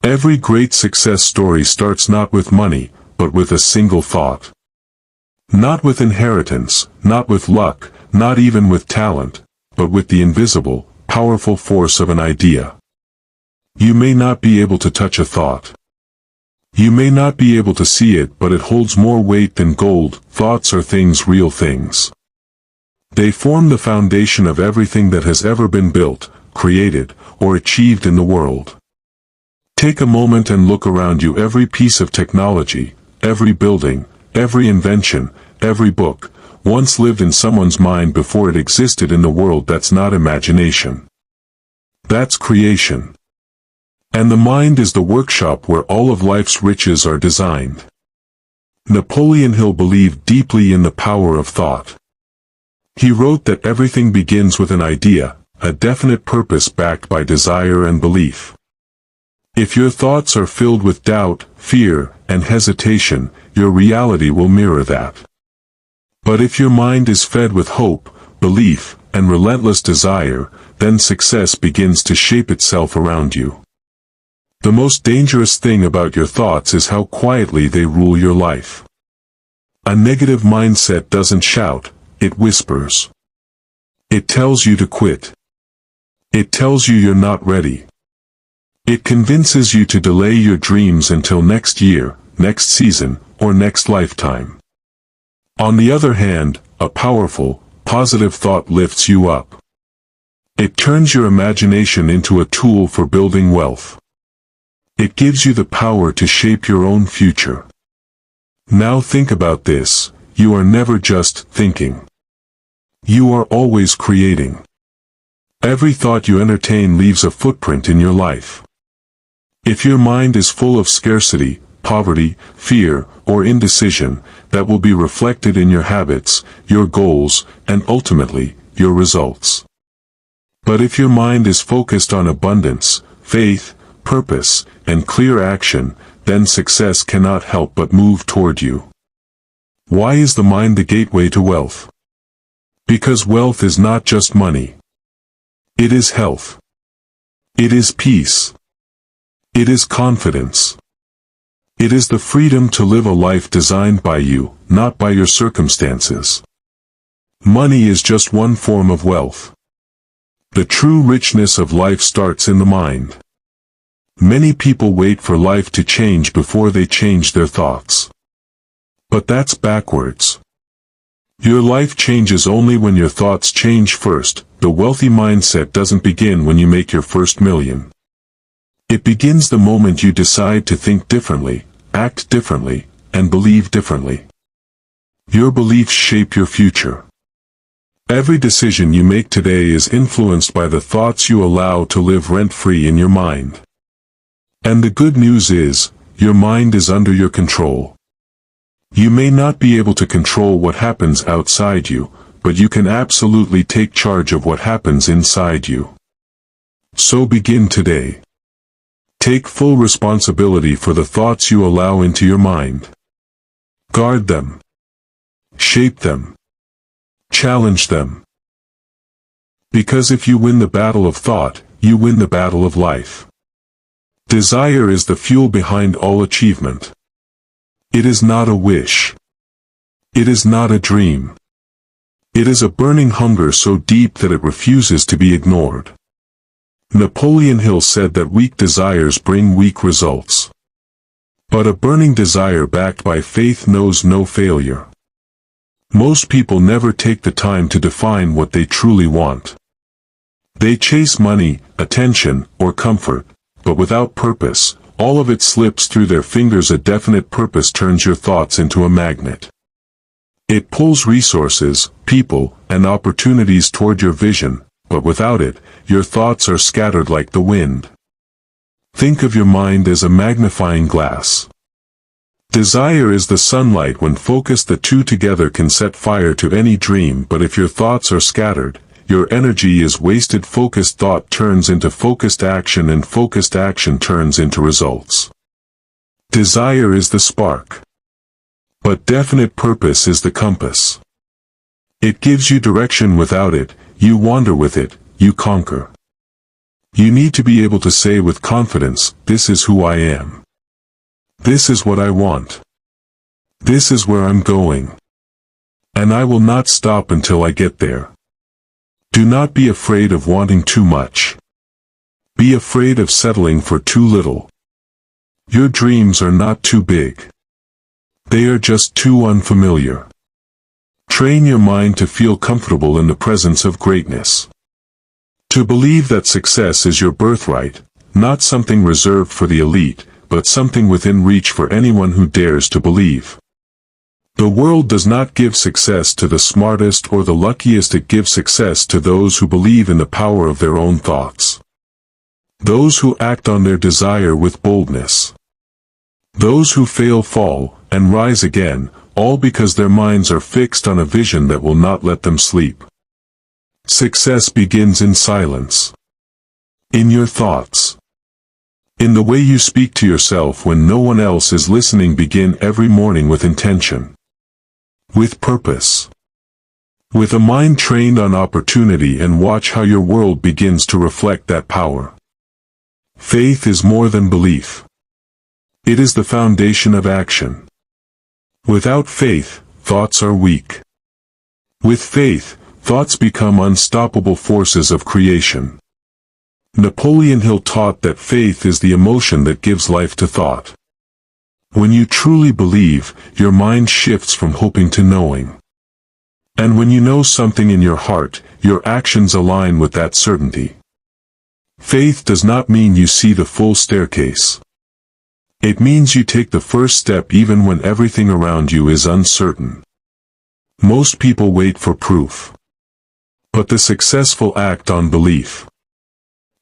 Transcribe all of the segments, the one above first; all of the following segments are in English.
Every great success story starts not with money, but with a single thought. Not with inheritance, not with luck, not even with talent, but with the invisible, powerful force of an idea. You may not be able to touch a thought. You may not be able to see it, but it holds more weight than gold. Thoughts are things, real things. They form the foundation of everything that has ever been built, created, or achieved in the world. Take a moment and look around you. Every piece of technology, every building, every invention, every book, once lived in someone's mind before it existed in the world. That's not imagination. That's creation. And the mind is the workshop where all of life's riches are designed. Napoleon Hill believed deeply in the power of thought. He wrote that everything begins with an idea, a definite purpose backed by desire and belief. If your thoughts are filled with doubt, fear, and hesitation, your reality will mirror that. But if your mind is fed with hope, belief, and relentless desire, then success begins to shape itself around you. The most dangerous thing about your thoughts is how quietly they rule your life. A negative mindset doesn't shout, it whispers. It tells you to quit. It tells you you're not ready. It convinces you to delay your dreams until next year, next season, or next lifetime. On the other hand, a powerful, positive thought lifts you up. It turns your imagination into a tool for building wealth. It gives you the power to shape your own future. Now think about this, you are never just thinking. You are always creating. Every thought you entertain leaves a footprint in your life. If your mind is full of scarcity, poverty, fear, or indecision, that will be reflected in your habits, your goals, and ultimately, your results. But if your mind is focused on abundance, faith, purpose, and clear action, then success cannot help but move toward you. Why is the mind the gateway to wealth? Because wealth is not just money. It is health. It is peace. It is confidence. It is the freedom to live a life designed by you, not by your circumstances. Money is just one form of wealth. The true richness of life starts in the mind. Many people wait for life to change before they change their thoughts. But that's backwards. Your life changes only when your thoughts change first. The wealthy mindset doesn't begin when you make your first million. It begins the moment you decide to think differently, act differently, and believe differently. Your beliefs shape your future. Every decision you make today is influenced by the thoughts you allow to live rent-free in your mind. And the good news is, your mind is under your control. You may not be able to control what happens outside you, but you can absolutely take charge of what happens inside you. So begin today. Take full responsibility for the thoughts you allow into your mind. Guard them. Shape them. Challenge them. Because if you win the battle of thought, you win the battle of life. Desire is the fuel behind all achievement. It is not a wish. It is not a dream. It is a burning hunger so deep that it refuses to be ignored. Napoleon Hill said that weak desires bring weak results. But a burning desire backed by faith knows no failure. Most people never take the time to define what they truly want. They chase money, attention, or comfort, but without purpose, all of it slips through their fingers. A definite purpose turns your thoughts into a magnet. It pulls resources, people, and opportunities toward your vision, but without it, your thoughts are scattered like the wind. Think of your mind as a magnifying glass. Desire is the sunlight. When focused, the two together can set fire to any dream. But if your thoughts are scattered, your energy is wasted. Focused thought turns into focused action, and focused action turns into results. Desire is the spark. But definite purpose is the compass. It gives you direction. Without it, you wander. With it, you conquer. You need to be able to say with confidence, this is who I am. This is what I want. This is where I'm going. And I will not stop until I get there. Do not be afraid of wanting too much. Be afraid of settling for too little. Your dreams are not too big. They are just too unfamiliar. Train your mind to feel comfortable in the presence of greatness. To believe that success is your birthright, not something reserved for the elite, but something within reach for anyone who dares to believe. The world does not give success to the smartest or the luckiest, it gives success to those who believe in the power of their own thoughts. Those who act on their desire with boldness. Those who fail fall, and rise again, all because their minds are fixed on a vision that will not let them sleep. Success begins in silence. In your thoughts. In the way you speak to yourself when no one else is listening. Begin every morning with intention. With purpose. With a mind trained on opportunity, and watch how your world begins to reflect that power. Faith is more than belief. It is the foundation of action. Without faith, thoughts are weak. With faith, thoughts become unstoppable forces of creation. Napoleon Hill taught that faith is the emotion that gives life to thought. When you truly believe, your mind shifts from hoping to knowing. And when you know something in your heart, your actions align with that certainty. Faith does not mean you see the full staircase. It means you take the first step even when everything around you is uncertain. Most people wait for proof. But the successful act on belief.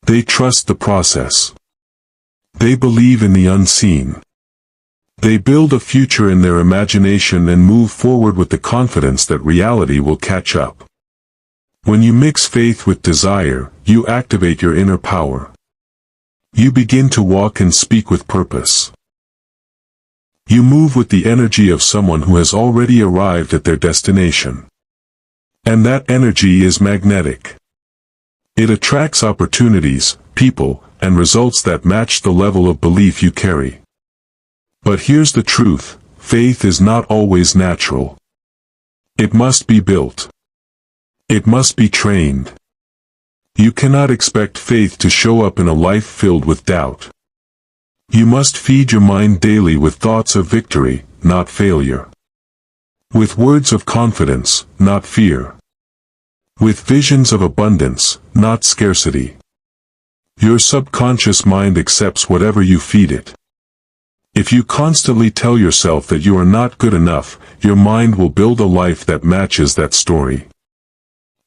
They trust the process. They believe in the unseen. They build a future in their imagination and move forward with the confidence that reality will catch up. When you mix faith with desire, you activate your inner power. You begin to walk and speak with purpose. You move with the energy of someone who has already arrived at their destination. And that energy is magnetic. It attracts opportunities, people, and results that match the level of belief you carry. But here's the truth, faith is not always natural. It must be built. It must be trained. You cannot expect faith to show up in a life filled with doubt. You must feed your mind daily with thoughts of victory, not failure. With words of confidence, not fear. With visions of abundance, not scarcity. Your subconscious mind accepts whatever you feed it. If you constantly tell yourself that you are not good enough, your mind will build a life that matches that story.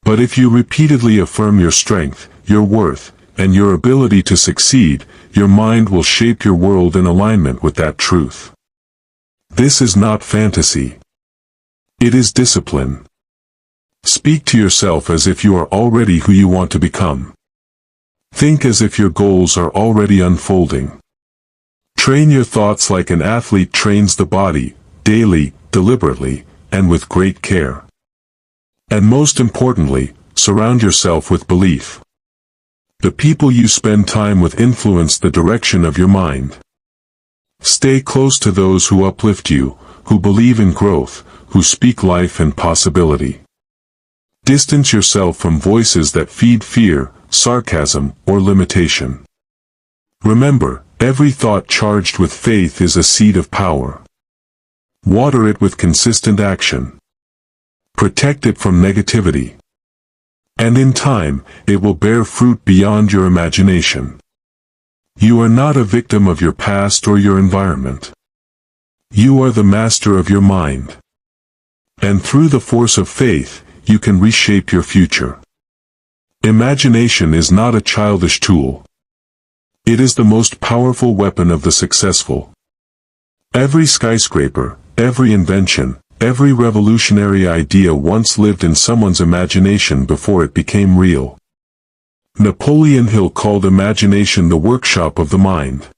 But if you repeatedly affirm your strength, your worth, and your ability to succeed, your mind will shape your world in alignment with that truth. This is not fantasy. It is discipline. Speak to yourself as if you are already who you want to become. Think as if your goals are already unfolding. Train your thoughts like an athlete trains the body, daily, deliberately, and with great care. And most importantly, surround yourself with belief. The people you spend time with influence the direction of your mind. Stay close to those who uplift you, who believe in growth, who speak life and possibility. Distance yourself from voices that feed fear, sarcasm, or limitation. Remember, every thought charged with faith is a seed of power. Water it with consistent action. Protect it from negativity. And in time, it will bear fruit beyond your imagination. You are not a victim of your past or your environment. You are the master of your mind. And through the force of faith, you can reshape your future. Imagination is not a childish tool. It is the most powerful weapon of the successful. Every skyscraper, every invention, every revolutionary idea once lived in someone's imagination before it became real. Napoleon Hill called imagination the workshop of the mind.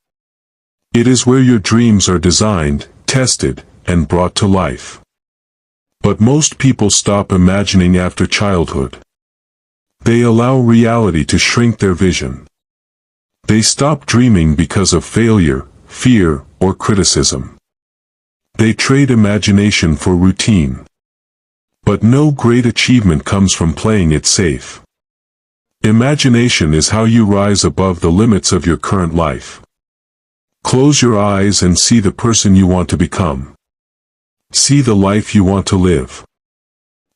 It is where your dreams are designed, tested, and brought to life. But most people stop imagining after childhood. They allow reality to shrink their vision. They stop dreaming because of failure, fear, or criticism. They trade imagination for routine. But no great achievement comes from playing it safe. Imagination is how you rise above the limits of your current life. Close your eyes and see the person you want to become. See the life you want to live.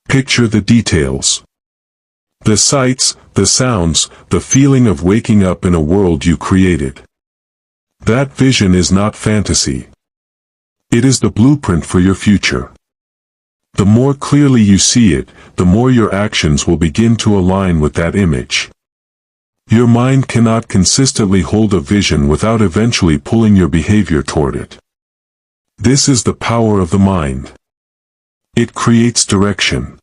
Picture the details. The sights, the sounds, the feeling of waking up in a world you created. That vision is not fantasy. It is the blueprint for your future. The more clearly you see it, the more your actions will begin to align with that image. Your mind cannot consistently hold a vision without eventually pulling your behavior toward it. This is the power of the mind. It creates direction.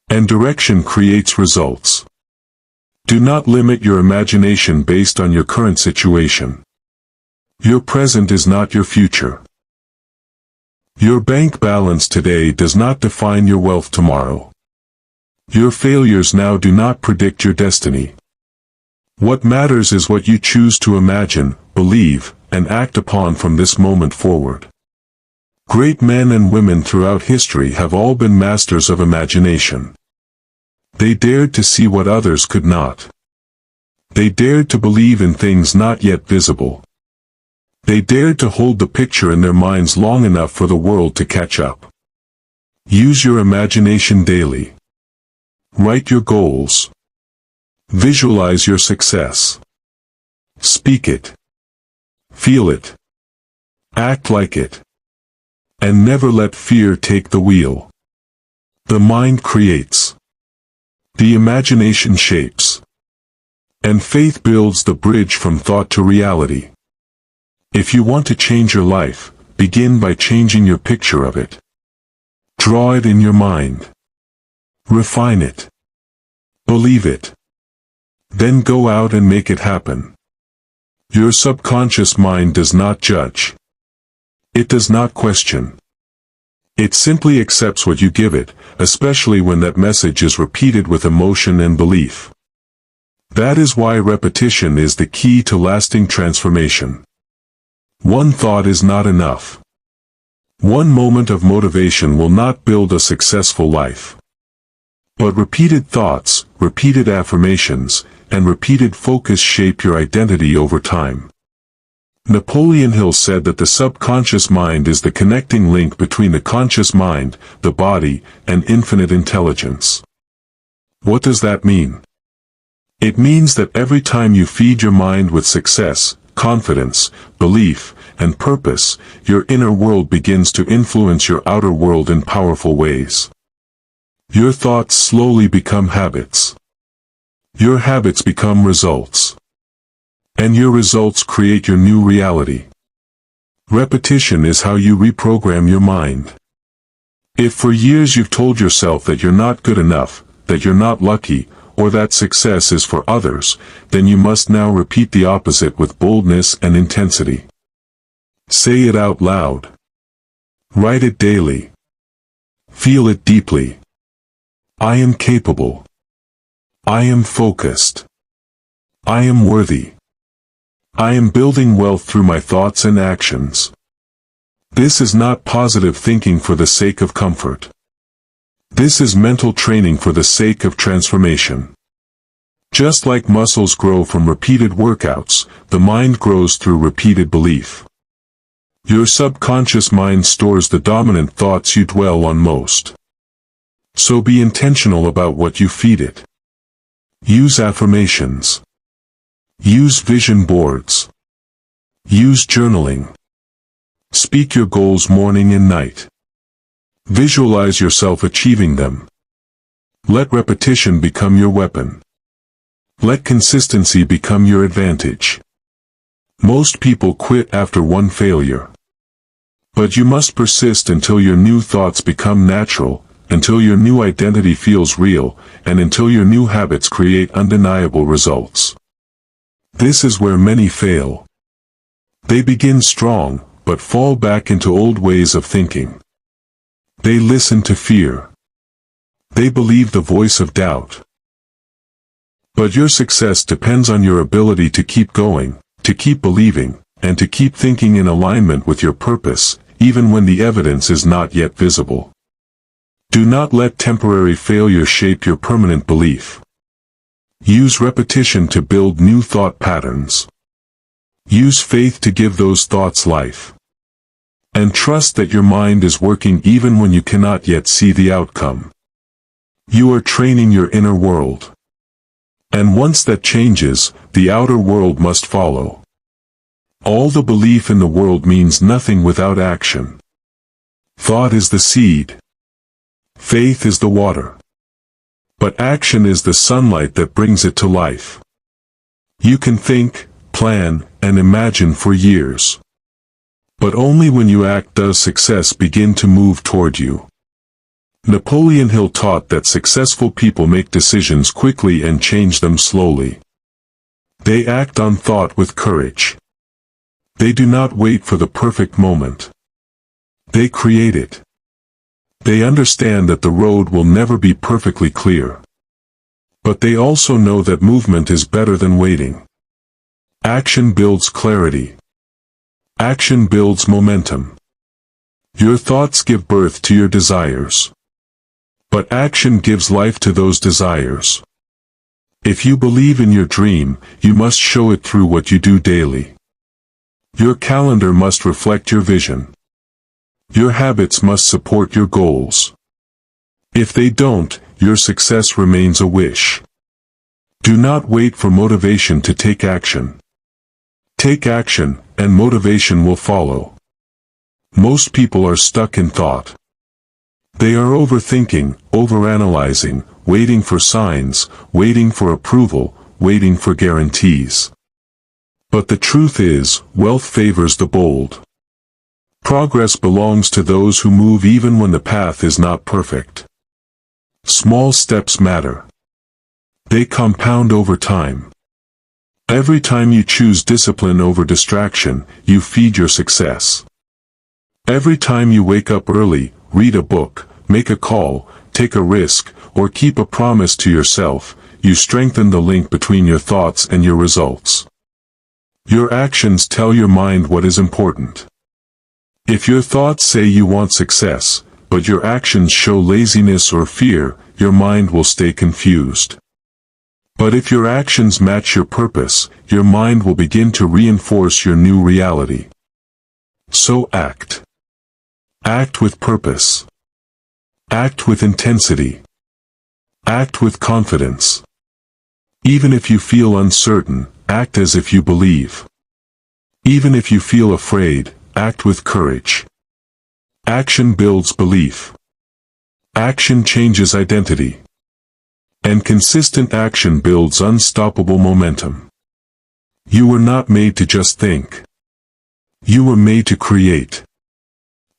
And direction creates results. Do not limit your imagination based on your current situation. Your present is not your future. Your bank balance today does not define your wealth tomorrow. Your failures now do not predict your destiny. What matters is what you choose to imagine, believe, and act upon from this moment forward. Great men and women throughout history have all been masters of imagination. They dared to see what others could not. They dared to believe in things not yet visible. They dared to hold the picture in their minds long enough for the world to catch up. Use your imagination daily. Write your goals. Visualize your success. Speak it. Feel it. Act like it. And never let fear take the wheel. The mind creates. The imagination shapes. And faith builds the bridge from thought to reality. If you want to change your life, begin by changing your picture of it. Draw it in your mind. Refine it. Believe it. Then go out and make it happen. Your subconscious mind does not judge. It does not question. It simply accepts what you give it, especially when that message is repeated with emotion and belief. That is why repetition is the key to lasting transformation. One thought is not enough. One moment of motivation will not build a successful life. But repeated thoughts, repeated affirmations, and repeated focus shape your identity over time. Napoleon Hill said that the subconscious mind is the connecting link between the conscious mind, the body, and infinite intelligence. What does that mean? It means that every time you feed your mind with success, confidence, belief, and purpose, your inner world begins to influence your outer world in powerful ways. Your thoughts slowly become habits. Your habits become results. And your results create your new reality. Repetition is how you reprogram your mind. If for years you've told yourself that you're not good enough, that you're not lucky, or that success is for others, then you must now repeat the opposite with boldness and intensity. Say it out loud. Write it daily. Feel it deeply. I am capable. I am focused. I am worthy. I am building wealth through my thoughts and actions. This is not positive thinking for the sake of comfort. This is mental training for the sake of transformation. Just like muscles grow from repeated workouts, the mind grows through repeated belief. Your subconscious mind stores the dominant thoughts you dwell on most. So be intentional about what you feed it. Use affirmations. Use vision boards. Use journaling. Speak your goals morning and night. Visualize yourself achieving them. Let repetition become your weapon. Let consistency become your advantage. Most people quit after one failure. But you must persist until your new thoughts become natural, until your new identity feels real, and until your new habits create undeniable results. This is where many fail. They begin strong, but fall back into old ways of thinking. They listen to fear. They believe the voice of doubt. But your success depends on your ability to keep going, to keep believing, and to keep thinking in alignment with your purpose, even when the evidence is not yet visible. Do not let temporary failure shape your permanent belief. Use repetition to build new thought patterns. Use faith to give those thoughts life. And trust that your mind is working even when you cannot yet see the outcome. You are training your inner world. And once that changes, the outer world must follow. All the belief in the world means nothing without action. Thought is the seed. Faith is the water. But action is the sunlight that brings it to life. You can think, plan, and imagine for years. But only when you act does success begin to move toward you. Napoleon Hill taught that successful people make decisions quickly and change them slowly. They act on thought with courage. They do not wait for the perfect moment. They create it. They understand that the road will never be perfectly clear. But they also know that movement is better than waiting. Action builds clarity. Action builds momentum. Your thoughts give birth to your desires. But action gives life to those desires. If you believe in your dream, you must show it through what you do daily. Your calendar must reflect your vision. Your habits must support your goals. If they don't, your success remains a wish. Do not wait for motivation to take action. Take action, and motivation will follow. Most people are stuck in thought. They are overthinking, overanalyzing, waiting for signs, waiting for approval, waiting for guarantees. But the truth is, wealth favors the bold. Progress belongs to those who move even when the path is not perfect. Small steps matter. They compound over time. Every time you choose discipline over distraction, you feed your success. Every time you wake up early, read a book, make a call, take a risk, or keep a promise to yourself, you strengthen the link between your thoughts and your results. Your actions tell your mind what is important. If your thoughts say you want success, but your actions show laziness or fear, your mind will stay confused. But if your actions match your purpose, your mind will begin to reinforce your new reality. So act. Act with purpose. Act with intensity. Act with confidence. Even if you feel uncertain, act as if you believe. Even if you feel afraid, act with courage. Action builds belief. Action changes identity. And consistent action builds unstoppable momentum. You were not made to just think. You were made to create.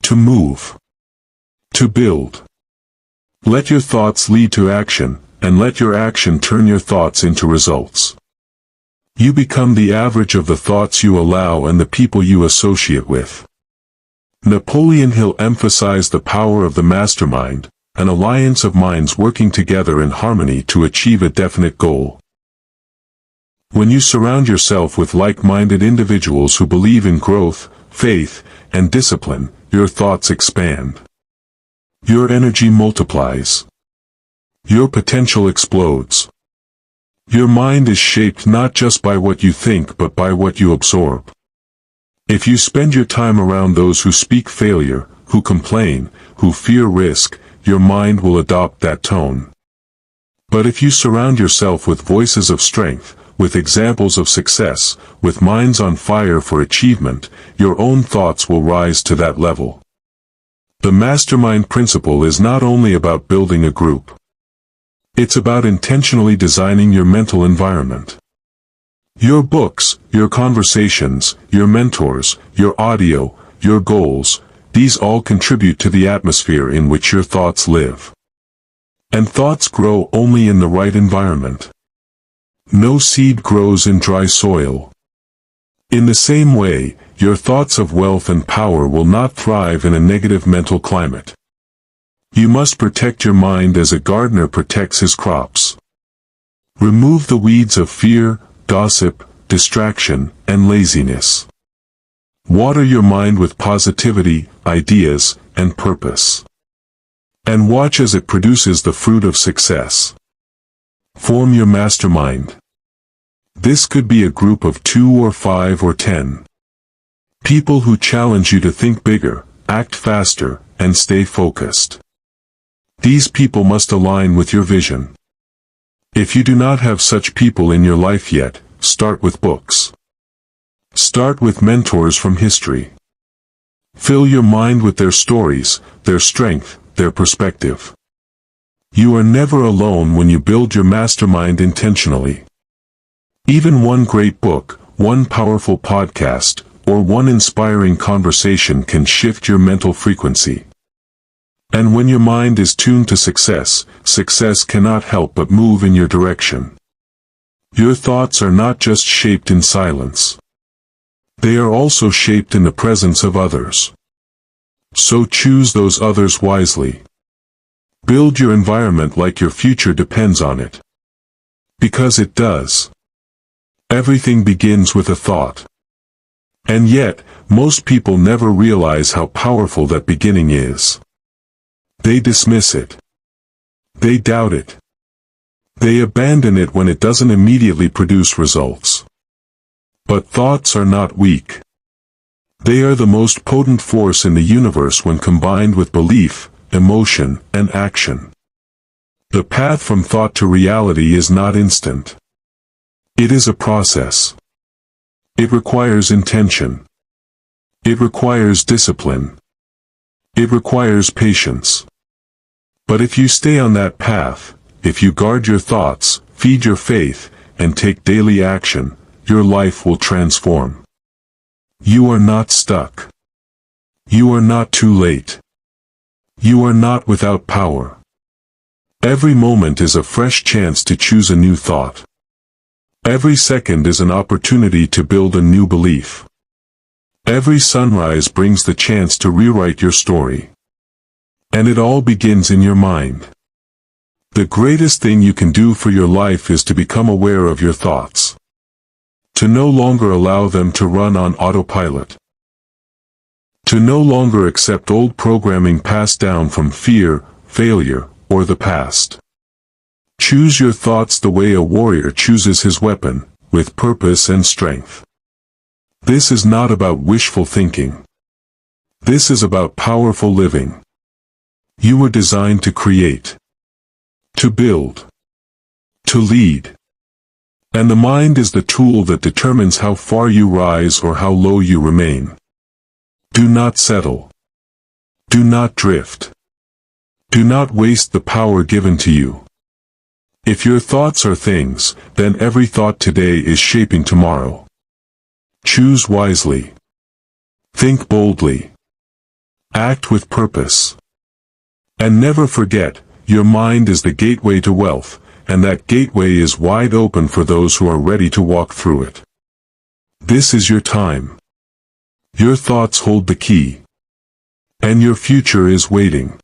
To move. To build. Let your thoughts lead to action, and let your action turn your thoughts into results. You become the average of the thoughts you allow and the people you associate with. Napoleon Hill emphasized the power of the mastermind, an alliance of minds working together in harmony to achieve a definite goal. When you surround yourself with like-minded individuals who believe in growth, faith, and discipline, your thoughts expand. Your energy multiplies. Your potential explodes. Your mind is shaped not just by what you think but by what you absorb. If you spend your time around those who speak failure, who complain, who fear risk, your mind will adopt that tone. But if you surround yourself with voices of strength, with examples of success, with minds on fire for achievement, your own thoughts will rise to that level. The mastermind principle is not only about building a group. It's about intentionally designing your mental environment. Your books, your conversations, your mentors, your audio, your goals, these all contribute to the atmosphere in which your thoughts live. And thoughts grow only in the right environment. No seed grows in dry soil. In the same way, your thoughts of wealth and power will not thrive in a negative mental climate. You must protect your mind as a gardener protects his crops. Remove the weeds of fear, gossip, distraction, and laziness. Water your mind with positivity, ideas, and purpose. And watch as it produces the fruit of success. Form your mastermind. This could be a group of 2 or 5 or 10. People who challenge you to think bigger, act faster, and stay focused. These people must align with your vision. If you do not have such people in your life yet, start with books. Start with mentors from history. Fill your mind with their stories, their strength, their perspective. You are never alone when you build your mastermind intentionally. Even one great book, one powerful podcast, or one inspiring conversation can shift your mental frequency. And when your mind is tuned to success, success cannot help but move in your direction. Your thoughts are not just shaped in silence. They are also shaped in the presence of others. So choose those others wisely. Build your environment like your future depends on it. Because it does. Everything begins with a thought. And yet, most people never realize how powerful that beginning is. They dismiss it. They doubt it. They abandon it when it doesn't immediately produce results. But thoughts are not weak. They are the most potent force in the universe when combined with belief, emotion, and action. The path from thought to reality is not instant. It is a process. It requires intention. It requires discipline. It requires patience. But if you stay on that path, if you guard your thoughts, feed your faith, and take daily action, your life will transform. You are not stuck. You are not too late. You are not without power. Every moment is a fresh chance to choose a new thought. Every second is an opportunity to build a new belief. Every sunrise brings the chance to rewrite your story. And it all begins in your mind. The greatest thing you can do for your life is to become aware of your thoughts. To no longer allow them to run on autopilot. To no longer accept old programming passed down from fear, failure, or the past. Choose your thoughts the way a warrior chooses his weapon, with purpose and strength. This is not about wishful thinking. This is about powerful living. You were designed to create, to build, to lead. And the mind is the tool that determines how far you rise or how low you remain. Do not settle. Do not drift. Do not waste the power given to you. If your thoughts are things, then every thought today is shaping tomorrow. Choose wisely. Think boldly. Act with purpose. And never forget, your mind is the gateway to wealth, and that gateway is wide open for those who are ready to walk through it. This is your time. Your thoughts hold the key. And your future is waiting.